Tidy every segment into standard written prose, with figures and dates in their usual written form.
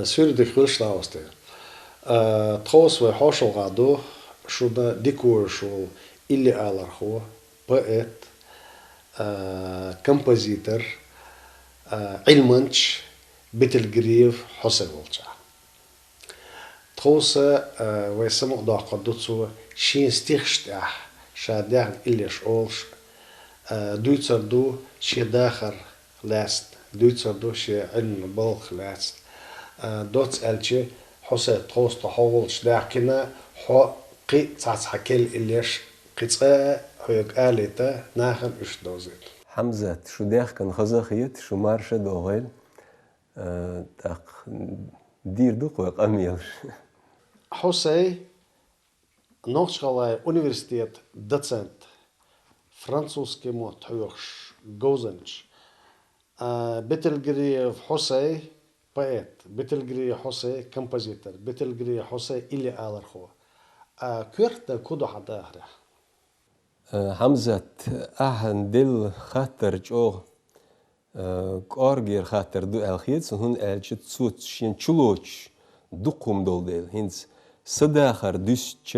سير دي خلش داوستي تخوص وحوشل غادو شو دا ديكور شو اللي آلرخو بقيت كمبوزيتر علمنش بتلجريف حسن ولجا تخوص ويسمو دا قدوتسو شين ستيخشتاح شاداغ اللي شعولش دويتر دو شي داخر لاست دويتر دو شي علم بلخ لاست دوتس ألشي حسن تخوص تحولش داكنا حو قي تاعت حكيل الليش قيتقا هيك آليتا ناخن إش دوزيت حمزة شو داخ كان خزاخيت شو مارشة دوغيل تاق دير دوق ويقاميلش حسي نوغشغالاي أونيفرسيتيت دوتسنت فرانسوسكي مو تحيوخش جوزنش بتلجري حسي بايت بتلجري حسي كمبوزيتر بتلجري حسي إلي آلرخو كورت كودو حدا أخرى حمزة أهن دل خاطر جو كارجر خاطر دو الخيت هون ألشت صوت شين شلوش دقوم دول دل هنز صداخر دوستش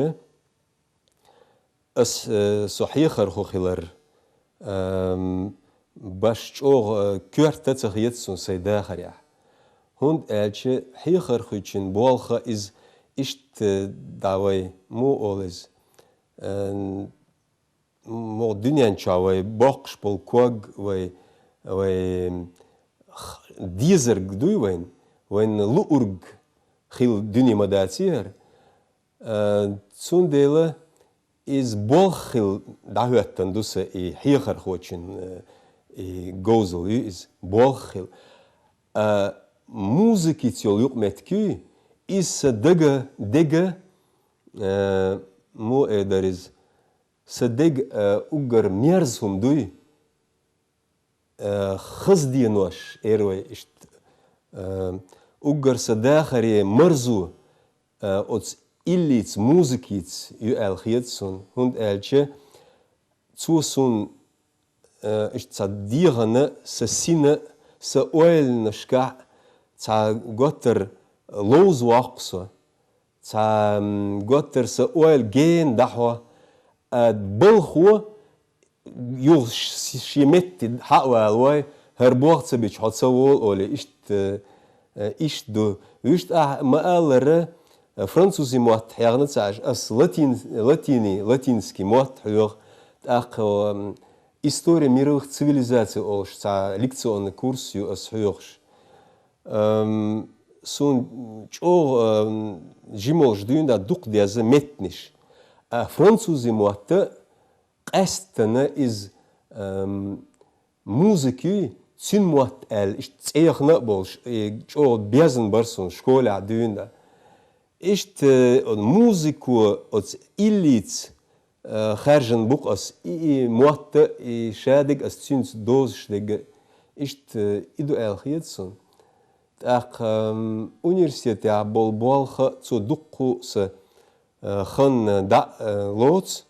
أس صحيخر خوخيلر باش جو كورت تخيت سون صداخر يا هون ألش حيخر خوتشين بالخ إز إشت دعوي مو أولز مو دنيا شاوي باقش بالكوج و ديزر جدوي وين لورج خيل دنيا مداتير تون ديلا إز بالخيل دعوة تندوسة حيخر خوتشين جوزل إز بالخيل موسيقى تيول يوم متكي إز دقة مو إداريز صدق أجر ميرزهم دوي خزدي نوش إيروي إشت أجر صداخري مرزو أتس إليت موسيقيت يؤال خيتسون هند ألشة توسون إشت صديقنا سسينة سأويل نشكع تا قطر لوز واقصة تا قطر سأويل جين دحوة بالخو يو شيمت حقوا الواي هربوخت سبيش حد سوول أولي إشت دو يشت ما قال فرنسوسي موت حيغنا تاعش أس لاتينسكي موت حيوغ تاق إستوري ميروخ цивилизация أولش تا ليكسيون كورس يو أس حيوغش سون جو جيمولش دوين دا دوق ديازا متنش فرنسوزي موت قستنا إز موسيقي تين موت إش تسيخنا بولش جو بيزن برسون شكول عدوين دا إشت موسيقو أتس إليت خارجن بوق أس موت شادق أس تينس دوز شدق إشت إدو الخيتسون تاق أونيرسيتي عبول بالخ تو دقو س خن دا لوت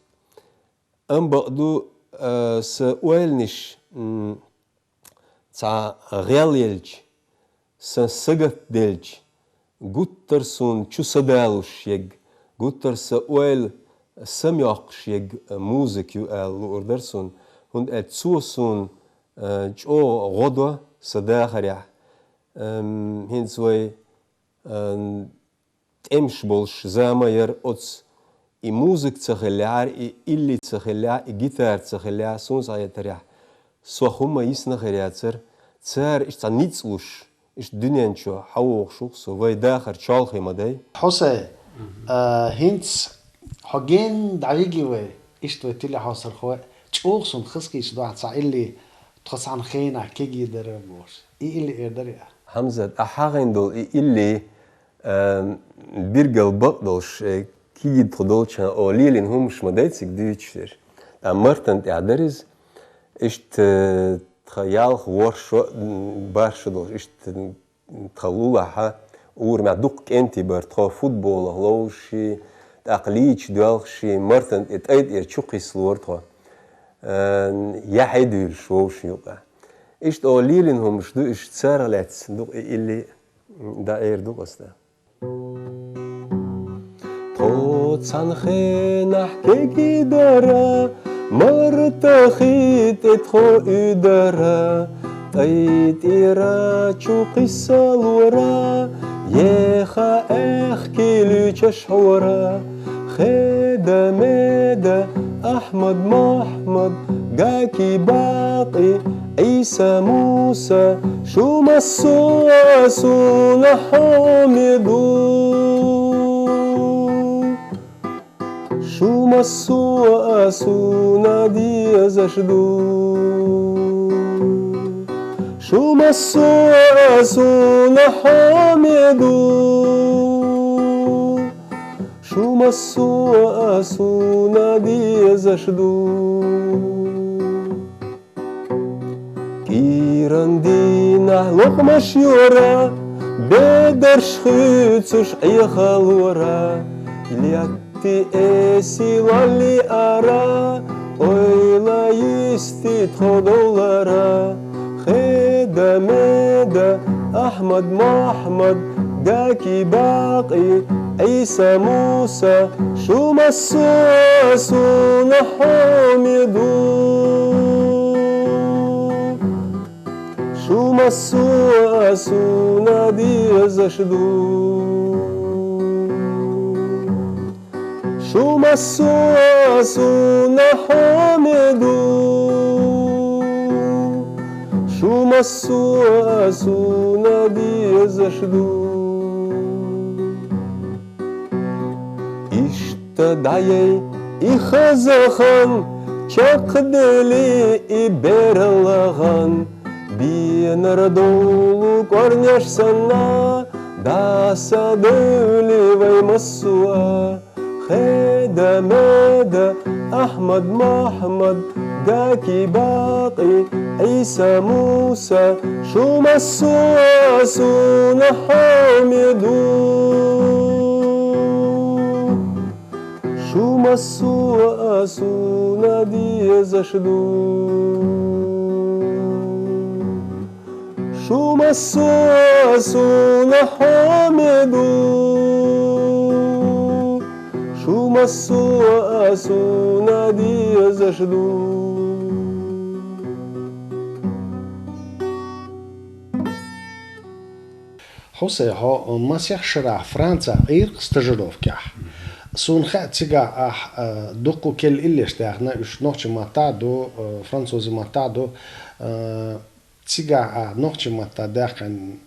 أم بقدو سوالنش تا غياليلج سنسجت دلج قطر سون شو سدالوش يج قطر سوال سمياقش يج موسيقى الأردر سون هند أتسو سون جو غدوة سداخريا هنزوي تمش بولش زامير أتس موسيقى تخليار إلي تخليار جيتار تخليار سون زايتريا سوخم يسنا خرياتر تار إيش نيتسلوش إيش دنيا نشوا حوق شخص وفي داخل شالخي مداي حسي هنس حجين دعيجي وي إيش توتيلي حاصل خو تشوخسون خسكي شدوا اللي تخص عن خينا كيجي دربوش اللي يقدر حمزة أحاغين دول اللي بيرجل بقدوش كيجي تخدولش أوليلين هم مش مدايتسك ديتشتر أمرتن تعدرز إيش تخيال ورش بارش دوش إيش تخلولها اور مع دوق أنتي برتخا فوتبول هلوشي تقليش دوالشي مرتن اتأيد يرشوقي سلورتخا يا حيدر شوش يوقع إيش تقوليلين هم مش دو إيش تسارلت دوق اللي دا ايردو قصده قوتسان خينح كي دارا مرتخيت اتخو ادارا طيت إيرا شو قصة الورا يخا احكي لي شحورا خيدا ميدا أحمد محمد جاكي باقي عيسى موسى شو مسو أسونا حامدو شو مسو أسونا دي زشدو شو مسو أسونا حامدو شو مسو أسونا دي زشدو كيران دينا لقمة شيورا بدرش خيتسوش أي خالورا إلياتي إيسي لالي أرا أويلا يستي تخدولارا خيدا ميدا أحمد محمد جاكي باقي عيسى موسى شو مسو أسونا حامدو شو مسو أسونا دي زشدو شو مسو أسونا حامدو شو مسو أسونا دي زشدو إشتدعي إخزخن چقدلي إبرلغن بينردولو корняш сана да садыли ваймасуа خيدا ميدا أحمد محمد جاكي باقي عيسى موسى شو مسو أسونا حامدو شو مسو أسونا دي زشدو شو مسو أسونا حامدو شو مسو أسونا دي زشدو حوسي ها مسيح شرع فرنسا غير стажировка. Сунха тига доку кел иллеш тягна уж ночи мата до французи мата до тига ночи мата дахан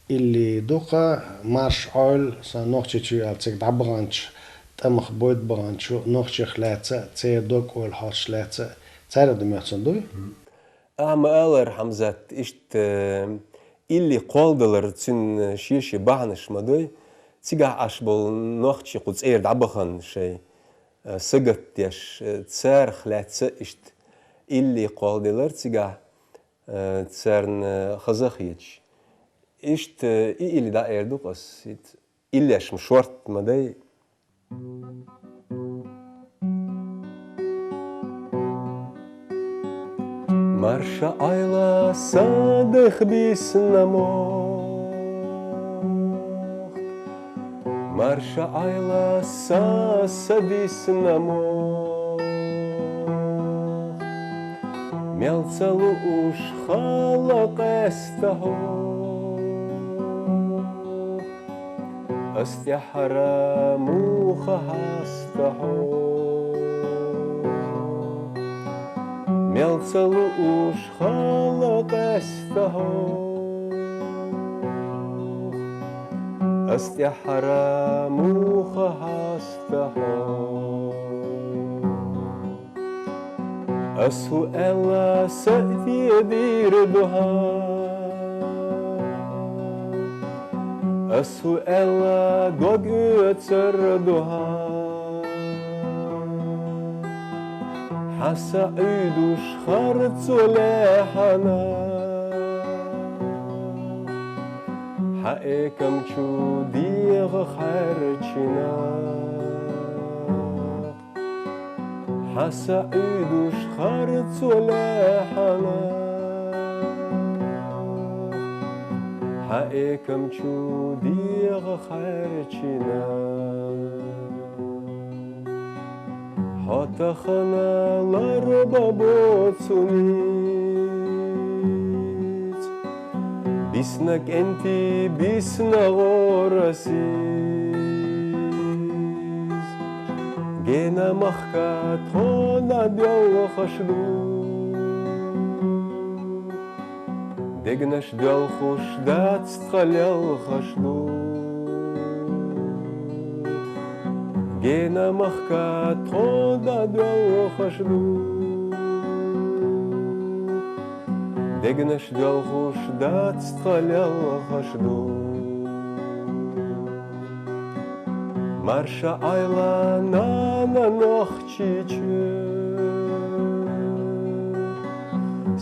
или дока марш ойл са ночи чу алцэг дабранч тамх бойд бранч ночи хлаца цэ док ол хашлаца цара дэмэтсэн дой أعمال حمزة إشت اللي قالدلر تن شيشي بعنش مدوي تيجا أشبل نختي قدس إيرد عبخن شيء سجت يش تسار خلات إشت اللي قالدلر تيجا تسارن خزخيتش إشت اللي دا إيردو بس اللي أش مشورت مدوي Марша айла садых биснамох Марша айла саса биснамох Мелцалу уж халак эстахох Астяхара муха хастахох Мелцалу уж халак эстахох Астяхара муха хастахох أسهو ألا سأتي بيردها أسهو ألا قد أتسردها حسا عيدوش خارت صلاحنا حقيقم شو ديغ خارجنا حسا عيدوش خارت صلاحنا Haekam chudiga kharchina Hata khanalar babotsunit Bisnak enti bisna orasis Gena mahkat hona bel khashlu Degnash bel khush dat stkhal khashlu Gena mahkat hona bel khashlu Degnash bel khush dat stkhal khashlu Marsha ayla na nokhchiche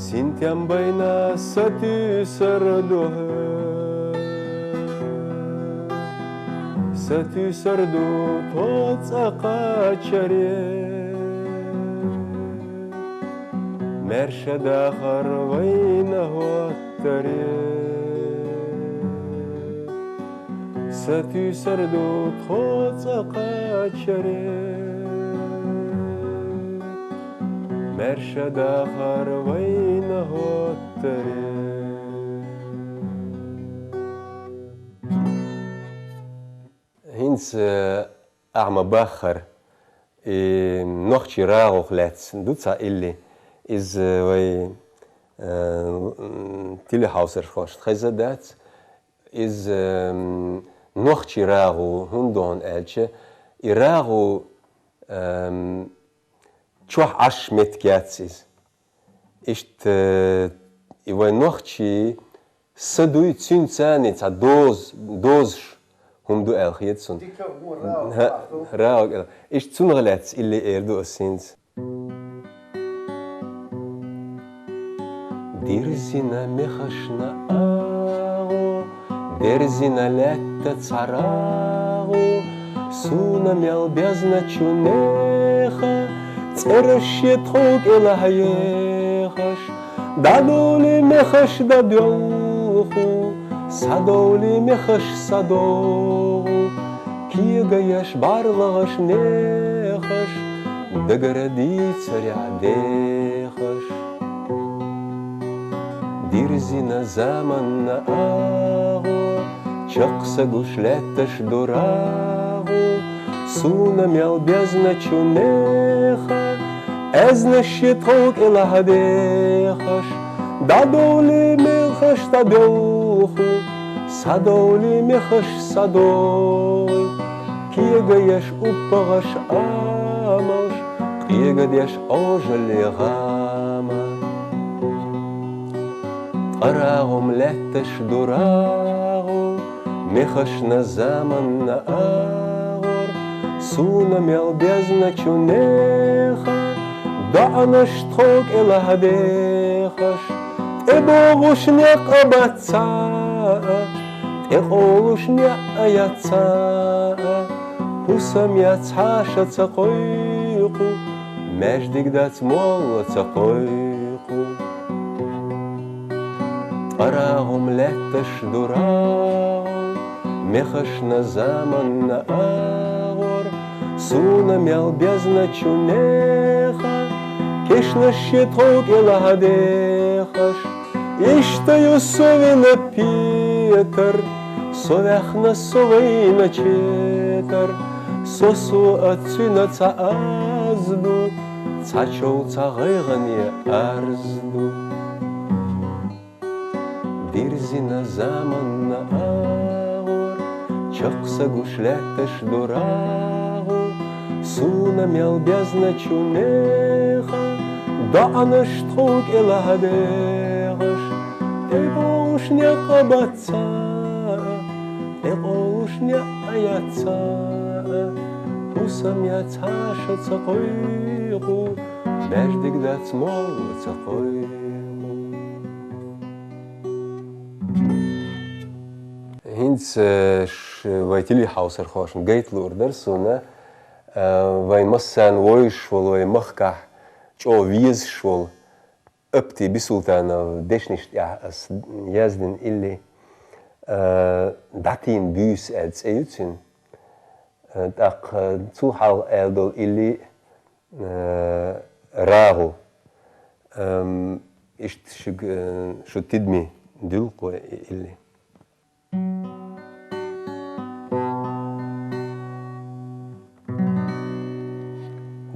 Sintiam bayna sati sardohe Sati sardo totsaqa chare Mersha dakhar vayna hottare Sati sardo totsaqa chare Mersha dakhar vayna hottare Hins Arma Bacher noch chiraroch letz dutza illi is way Tilhauser khosh khazadat is noch chiraro hundon elche iraro Чух аш меткятсиз. Ишт ивай нохчи садуй цюнцани ца доз хумду элхиетсун. Рау. Ишт цунгалец илли эрду осинз. Дирзина мехашна агу, дерзина летта царагу, суна мял безна чунеха, Цершет хок элахаехаш, дадоли мехаш дадоху, садоли мехаш садоху, киегаяш барлагаш нехаш, дагради царя дехаш. Дирзина заманна агу, чакса гушлетташ дурагу, суна мял безна чунеха, Эзнашет хок элахадехаш, дадоли мехаш дадоху, садоли мехаш садой, киегаяш уппагаш амаш, киегадяш ожалегама. Арагум летташ дурагу, мехаш на заман на агор, суна мял безна чунеха, Дa'анаш тхок элахадехаш, Эбогуш неqabatsa, Эqolush неayatsa, Хусам яцхаша цaqoyqu, Междигдац молла цaqoyqu. Арагум летташ дурагу, Мехаш на заман на агор, Суна мял безна чунеха, Кешнашет хок элахадехаш, Иштаю совина Петр, Совяхна совина четар, Сосу отцюна ца азду, Цачоу ца гайгане арзду. Дирзина заман на агор, Чакса гушлетташ дурагу, Суна мял безна чунеха, Дa'анаш тхок элахадехаш, Эбогуш неqabatsa, Эqolush неayatsa, Хусам яцхаша цaqoyqu, Междигдац молла цaqoyqu. Hins vai Tilhauser khoshn geitlurder suna vai massan voishvol vai mahkah чо виезшвол öpti bisultana deşniş as yazdin illi datin bys als eutsin. Tak zuhal eldol ili rago. Ist shutidmi dulqo ili.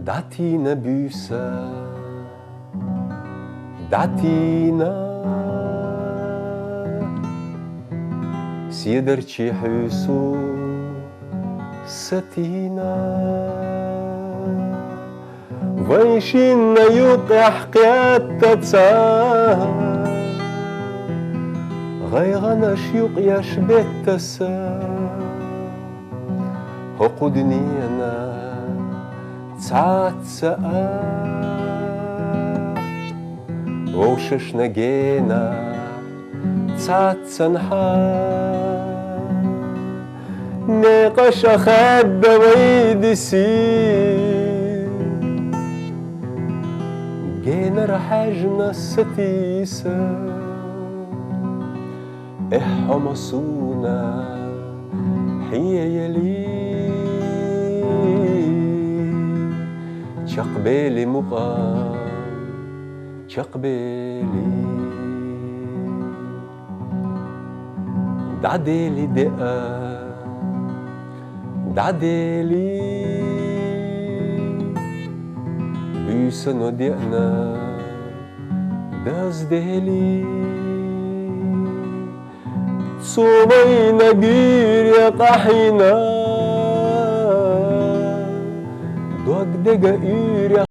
Datina bysa, datina سيدرتشي حسو ستينا ويشين يوقع حقياتتا غيغنا شيوق يشبت تسا هقودني أنا تسعات ووشش نجينا تسعات سنحا نقش خد ويدي سي جينا رحجنا الستيسة احمصونا حي يلي شقبالي مقام شقبالي دعديلي دقا دعديلي بيسن ودقنا دازديلي صومينا جير يا قحينا دوك دقاير يا